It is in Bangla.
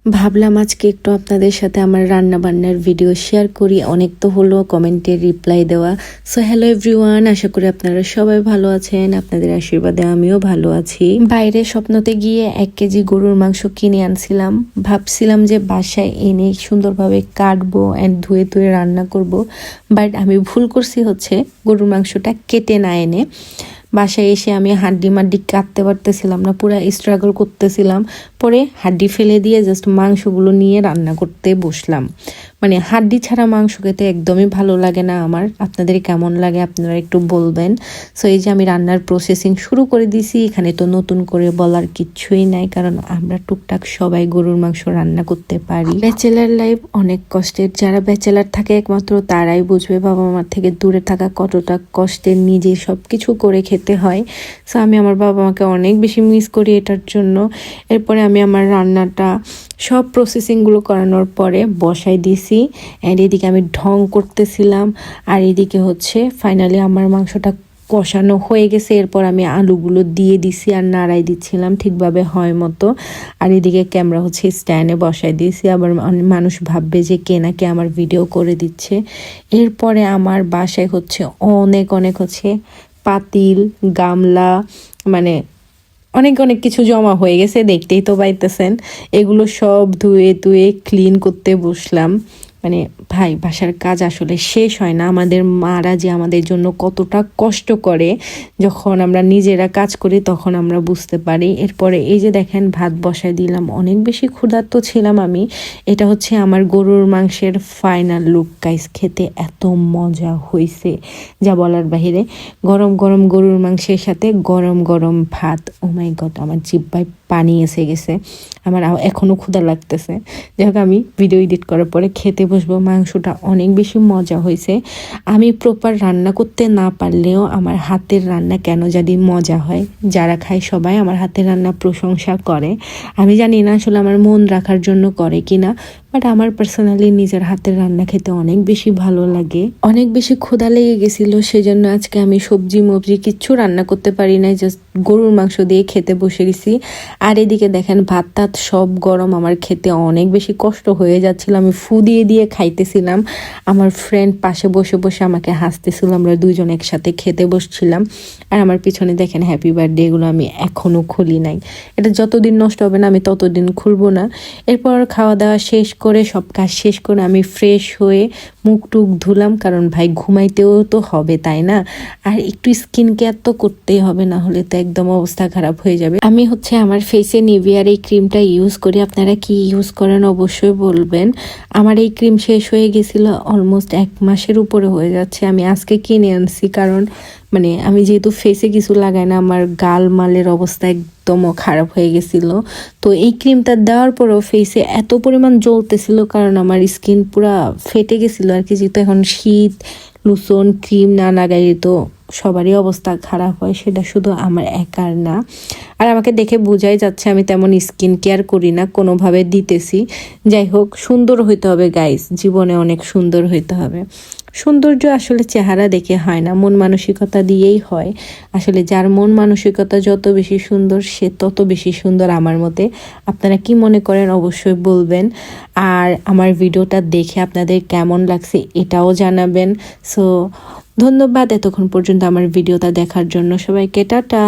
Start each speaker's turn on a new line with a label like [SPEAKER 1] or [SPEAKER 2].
[SPEAKER 1] ভাবলাম আজকে একটু আপনাদের সাথে আমার রান্না বান্নার ভিডিও শেয়ার করি। অনেক তো হলো কমেন্টের রিপ্লাই দেওয়া। সো হ্যালো এভরিওয়ান, আশা করি আপনারা সবাই ভালো আছেন। আপনাদের আশীর্বাদে আমিও ভালো আছি। বাইরে স্বপ্নতে গিয়ে 1 কেজি গরুর মাংস কিনে আনছিলাম। ভাবছিলাম যে বাসায় এনে সুন্দরভাবে কাটবো অ্যান্ড ধুয়ে ধুয়ে রান্না করব। বাট আমি ভুল করছি, হচ্ছে গরুর মাংসটা কেটে না এনে বাসায় এসে আমি হাড্ডি মাড্ডি কাটতে পারতেছিলাম না, পুরো স্ট্রাগল করতেছিলাম। পরে হাড্ডি ফেলে দিয়ে জাস্ট মাংসগুলো নিয়ে রান্না করতে বসলাম। মানে হাড্ডি ছাড়া মাংস খেতে একদমই ভালো লাগে না আমার। আপনাদের কেমন লাগে আপনারা একটু বলবেন। সো এই যে আমি রান্নার প্রসেসিং শুরু করে দিছি। এখানে তো নতুন করে বলার কিচ্ছুই নাই, কারণ আমরা টুকটাক সবাই গরুর মাংস রান্না করতে পারি। ব্যাচেলার লাইফ অনেক কষ্টের। যারা ব্যাচেলার থাকে একমাত্র তারাই বুঝবে বাবা মার থেকে দূরে থাকা কতটা কষ্টের, নিজে সব কিছু করে খেতে হয়। সো আমি আমার বাবা মাকে অনেক বেশি মিস করি এটার জন্য। এরপরে আমি আমার রান্নাটা সব প্রসেসিংগুলো করানোর পরে বসাই দিছি। অ্যান্ড এদিকে আমি ঢং করতেছিলাম, আর এদিকে হচ্ছে ফাইনালি আমার মাংসটা কষানো হয়ে গেছে। এরপর আমি আলুগুলো দিয়ে দিছি আর নাড়াই দিচ্ছিলাম ঠিকভাবে হয় মতো। আর এদিকে ক্যামেরা হচ্ছে স্ট্যান্ডে বসাই দিয়েছি। আবার মানুষ ভাববে যে কে নাকি আমার ভিডিও করে দিচ্ছে। এরপরে আমার বাসায় হচ্ছে অনেক অনেক হচ্ছে পাতিল, গামলা, মানে অনেক অনেক কিছু জমা হয়ে গেছে, দেখতেই তো পাইতেছেন। এগুলো সব ধুয়ে ধুয়ে ক্লিন করতে বসলাম। মানে ভাই, বাসার কাজ আসলে শেষ হয় না। আমাদের মারা যে আমাদের জন্য কতটা কষ্ট করে, যখন আমরা নিজেরা কাজ করি তখন আমরা বুঝতে পারি। এরপরে এই যে দেখেন ভাত বসায় দিলাম। অনেক বেশি ক্ষুধার্ত ছিলাম আমি। এটা হচ্ছে আমার গরুর মাংসের ফাইনাল লুক গাইস। খেতে এত মজা হয়েছে যা বলার বাহিরে। গরম গরম গরুর মাংসের সাথে গরম গরম ভাত। ও মাই গড, আমার জিহ্বায় পানি এসে গেছে। আমার এখনও ক্ষুধা লাগতেছে। যাই হোক, আমি ভিডিও এডিট করার পরে খেতে বসবো। মাংসটা অনেক বেশি মজা হয়েছে। আমি প্রপার রান্না করতে না পারলেও আমার হাতের রান্না কেন জানি মজা হয়। যারা খায় সবাই আমার হাতের রান্না প্রশংসা করে। আমি জানি না আসলে আমার মন রাখার জন্য করে কিনা, বাট আমার পার্সোনালি নিজের হাতের রান্না খেতে অনেক বেশি ভালো লাগে। অনেক বেশি ক্ষুধা লেগে গেছিলো, সেজন্য আজকে আমি সবজি মবজি কিচ্ছু রান্না করতে পারি নাই, জাস্ট গরুর মাংস দিয়ে খেতে বসে গেছি। আর এদিকে দেখেন ভাত টাত সব গরম। আমার খেতে অনেক বেশি কষ্ট হয়ে যাচ্ছিল। আমি ফু দিয়ে দিয়ে খাইতেছিলাম। আমার ফ্রেন্ড পাশে বসে বসে আমাকে হাসতেছিল। আমরা দুজন একসাথে খেতে বসছিলাম। আর আমার পিছনে দেখেন হ্যাপি বার্থডে, এগুলো আমি এখনও খুলি নাই। এটা যতদিন নষ্ট হবে না আমি ততদিন খুলবো না। এরপর খাওয়া দাওয়া শেষ করে, সব কাজ শেষ করে আমি ফ্রেশ হয়ে মুখ টুক ধুলাম, কারণ ভাই ঘুমাইতেও তো হবে, তাই না? আর একটু স্কিন কেয়ার তো করতেই হবে, না হলে তো একদম অবস্থা খারাপ হয়ে যাবে। আমি হচ্ছে আমার ফেসে নিভিয়ার এই ক্রিমটা ইউজ করি। আপনারা কি ইউজ করেন অবশ্যই বলবেন। আমার এই ক্রিম শেষ হয়ে গেছিল, অলমোস্ট 1 মাসের উপরে হয়ে যাচ্ছে। আমি আজকে কিনে আনছি, কারণ মানে আমি যেহেতু ফেসে কিছু লাগাই না, আমার গাল মালের অবস্থা একদম খারাপ হয়ে গেছিল। তো এই ক্রিমটা দেওয়ার পরেও ফেসে এত পরিমাণ জ্বলতেছিল, কারণ আমার স্কিন পুরা ফেটে গেছিলো আর কি। যেহেতু এখন শীত, লোশন ক্রিম না লাগাইলে তো সবারই অবস্থা খারাপ হয়, সেটা শুধু আমার একার না। আর আমাকে দেখে বোঝাই যাচ্ছে আমি তেমন স্কিন কেয়ার করি না, কোনোভাবে দিতেছি। যাই হোক, সুন্দর হইতে হবে গাইস, জীবনে অনেক সুন্দর হইতে হবে। সৌন্দর্য আসলে চেহারা দেখে হয় না, মন মানসিকতা দিয়েই হয়। আসলে যার মন মানসিকতা যত বেশি সুন্দর, সে তত বেশি সুন্দর আমার মতে। আপনারা কি মনে করেন অবশ্যই বলবেন। আর আমার ভিডিওটা দেখে আপনাদের কেমন লাগছে এটাও জানাবেন। সো ধন্যবাদ এতক্ষণ পর্যন্ত আমার ভিডিওটা দেখার জন্য। সবাইকে টাটা।